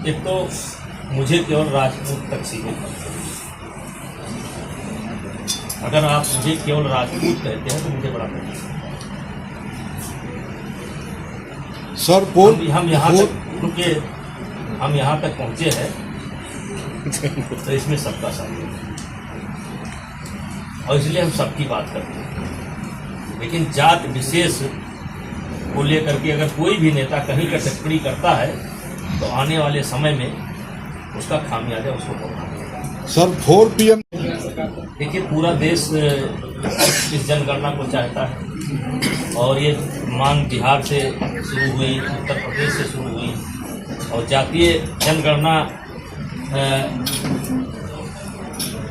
एक तो मुझे केवल राजपूत तक सीमित है। अगर आप मुझे केवल राजपूत कहते हैं तो मुझे बड़ा तकलीफ है। सर हम यहाँ तक क्योंकि हम यहाँ तक पहुँचे हैं तो इसमें सबका साथ है और इसलिए हम सबकी बात करते हैं। लेकिन जात विशेष को लेकर के अगर कोई भी नेता कहीं का टिप्पणी करता है तो आने वाले समय में उसका खामियाजा उसको भुगतना पड़ेगा। सर 4 PM देखिए, पूरा देश इस जनगणना को चाहता है और ये मांग बिहार से शुरू हुई, उत्तर प्रदेश से शुरू हुई और जातीय जनगणना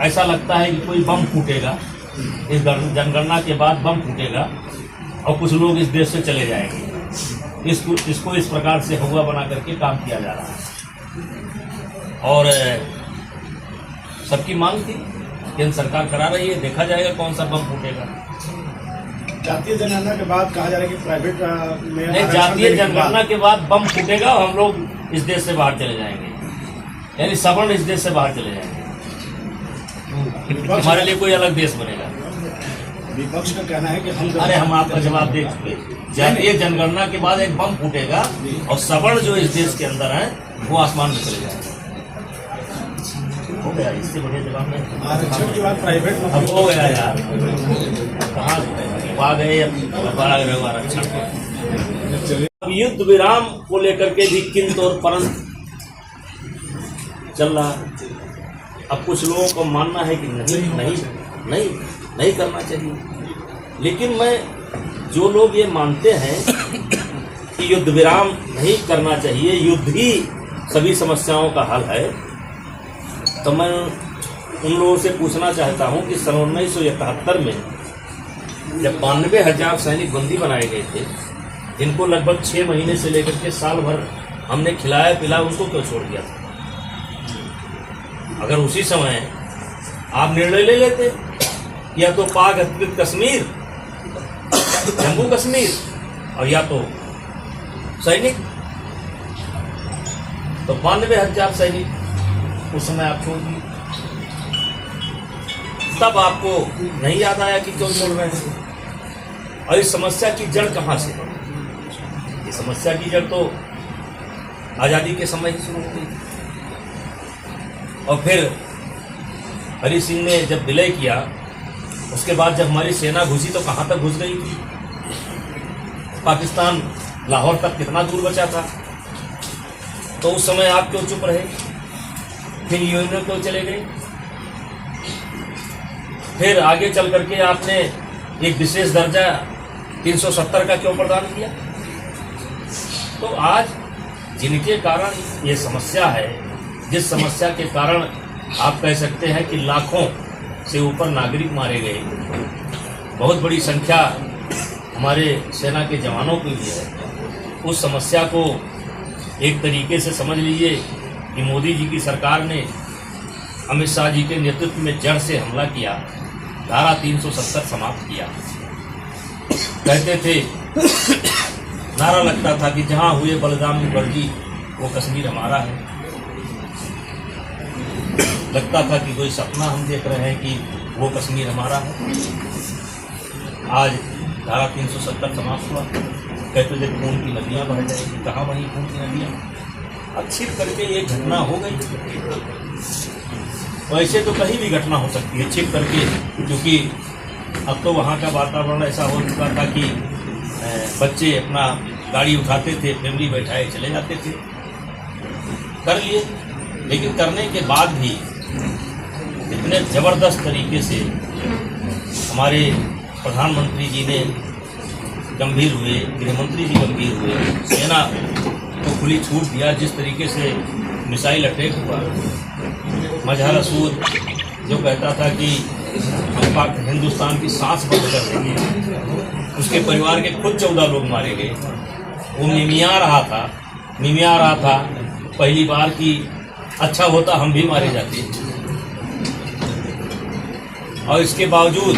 ऐसा लगता है कि कोई बम फूटेगा, इस जनगणना के बाद बम फूटेगा और कुछ लोग इस देश से चले जाएंगे। इसको इस प्रकार से हुआ बना करके काम किया जा रहा है और सबकी मांग थी, केंद्र सरकार करा रही है, देखा जाएगा कौन सा बम फूटेगा। जातीय जनगणना के बाद कहा जा रहा है कि प्राइवेट में नहीं, जातीय जनगणना के बाद बम फूटेगा और हम लोग इस देश से बाहर चले जाएंगे, यानी सवर्ण इस देश से बाहर चले जाएंगे। हमारे लिए कोई अलग देश बनेगा। विपक्ष का कहना है कि हम आपका जवाब दे चुके। जातीय जनगणना के बाद एक बम फूटेगा और सवर्ण जो इस देश के अंदर है वो आसमान में चले जाएंगे। हो गया, इससे बढ़िया जवाब नहीं। आरक्षण के बाद प्राइवेट अब हो गया यार, कहाँ आ गए आरक्षण। अब युद्ध विराम को लेकर के भी किंतु और परंतु चल रहा। अब कुछ लोगों को मानना है कि नहीं करना चाहिए, लेकिन मैं जो लोग ये मानते हैं कि युद्ध विराम नहीं करना चाहिए, युद्ध ही सभी समस्याओं का हल है, तो मैं उन लोगों से पूछना चाहता हूं कि सन 1971 में जब 92,000 सैनिक बंदी बनाए गए थे, जिनको लगभग 6 महीने से लेकर के साल भर हमने खिलाया पिलाया, उनको क्यों छोड़ दिया था? अगर उसी समय आप निर्णय ले लेते या तो पाक अधिकृत कश्मीर, जम्मू कश्मीर और या तो सैनिक, तो 92,000 सैनिक उस समय आप छोड़ दिए। तब आपको नहीं याद आया कि क्यों छोड़ रहे हैं? और इस समस्या की जड़ कहाँ से है? ये समस्या की जड़ तो आज़ादी के समय ही शुरू हो गई और फिर हरि सिंह ने जब विलय किया, उसके बाद जब हमारी सेना घुसी तो कहाँ तक घुस गई थी? पाकिस्तान लाहौर तक कितना दूर बचा था? तो उस समय आप क्यों चुप रहे? फिर यूएन क्यों चले गए? फिर आगे चल करके आपने एक विशेष दर्जा 370 का क्यों प्रदान किया? तो आज जिनके कारण ये समस्या है, जिस समस्या के कारण आप कह सकते हैं कि लाखों से ऊपर नागरिक मारे गए, बहुत बड़ी संख्या हमारे सेना के जवानों की भी है, उस समस्या को एक तरीके से समझ लीजिए कि मोदी जी की सरकार ने अमित शाह जी के नेतृत्व में जड़ से हमला किया, धारा 370 समाप्त किया। कहते थे, नारा लगता था कि जहाँ हुए बलिदान मुखर्जी वो कश्मीर हमारा है। लगता था कि कोई सपना हम देख रहे हैं कि वो कश्मीर हमारा है। आज धारा 370 समाप्त हुआ, कहते थे खून की नदियाँ बह जाएगी। कहाँ वहीं खून की नदियाँ? अब छिप करके ये घटना हो गई। वैसे तो कहीं भी घटना हो सकती है छिप करके, क्योंकि अब तो वहाँ का वातावरण ऐसा हो चुका था कि बच्चे अपना गाड़ी उठाते थे, फैमिली बैठाए चले जाते थे। कर लिए, लेकिन करने के बाद भी इतने ज़बरदस्त तरीके से हमारे प्रधानमंत्री जी ने गंभीर हुए, गृहमंत्री जी गंभीर हुए, सेना को खुली छूट दिया। जिस तरीके से मिसाइल अटैक हुआ, मजहर असूद जो कहता था कि हम हिंदुस्तान की सांस बंद कर देंगे, उसके परिवार के खुद 14 लोग मारे गए। वो मिमिया रहा था पहली बार कि अच्छा होता हम भी मारे जाते, और इसके बावजूद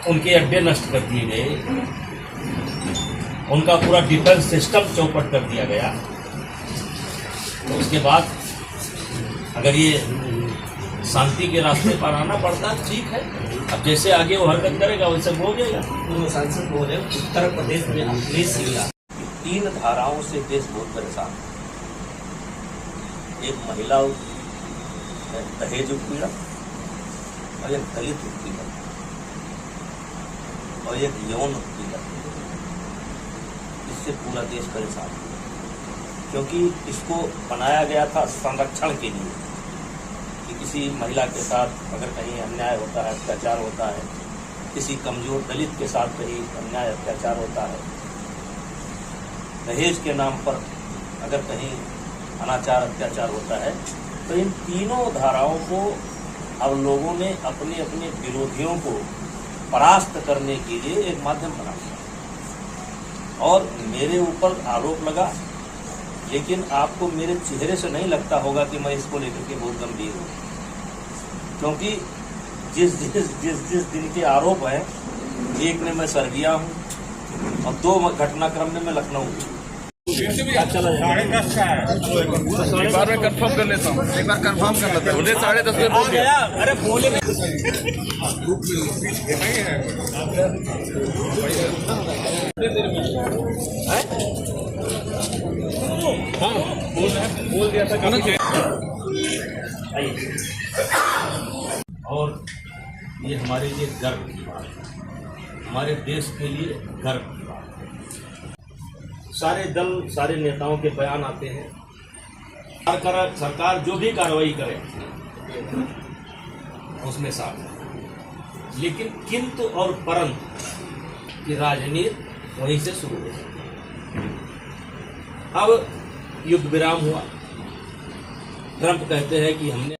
उनके अड्डे नष्ट कर दिए गए, उनका पूरा डिफेंस सिस्टम चौपट कर दिया गया। तो उसके बाद अगर ये शांति के रास्ते पर आना पड़ता ठीक है। अब जैसे आगे वो हरकत करेगा वैसे हो जाएगा। पूर्व सांसद बोल रहे हैं उत्तर प्रदेश में अखिलेश सिंह 3 धाराओं से देश बहुत परेशान है। एक महिला दहेज उत्पीड़न और एक दलित उत्पीड़न और एक यौन उत्पीड़न, इससे पूरा देश परेशान है। क्योंकि इसको बनाया गया था संरक्षण के लिए कि किसी महिला के साथ अगर कहीं अन्याय होता है, अत्याचार होता है, किसी कमजोर दलित के साथ कहीं अन्याय अत्याचार होता है, दहेज के नाम पर अगर कहीं अनाचार अत्याचार होता है, तो इन तीनों धाराओं को अब लोगों ने अपने अपने विरोधियों को परास्त करने के लिए एक माध्यम बना दिया। और मेरे ऊपर आरोप लगा, लेकिन आपको मेरे चेहरे से नहीं लगता होगा कि मैं इसको लेकर के बहुत गंभीर हूँ, क्योंकि जिस दिन के आरोप हैं, एक में मैं सर्बिया हूँ और 2 घटनाक्रम में मैं लखनऊ हूँ। एक बार मैं कंफर्म कर लेता हूँ, एक बार कंफर्म कर लेता हूँ। मुझे 10:30 में बोल दिया। अरे बोले बोल दिया था। और ये हमारे लिए गर्व की बात है, हमारे देश के लिए गर्व की बात है। सारे दल, सारे नेताओं के बयान आते हैं, सरकार जो भी कार्रवाई करे उसमें साथ है, लेकिन किंतु और परंतु की राजनीति वहीं से शुरू हुई। अब युद्ध विराम हुआ, ट्रंप कहते हैं कि हमने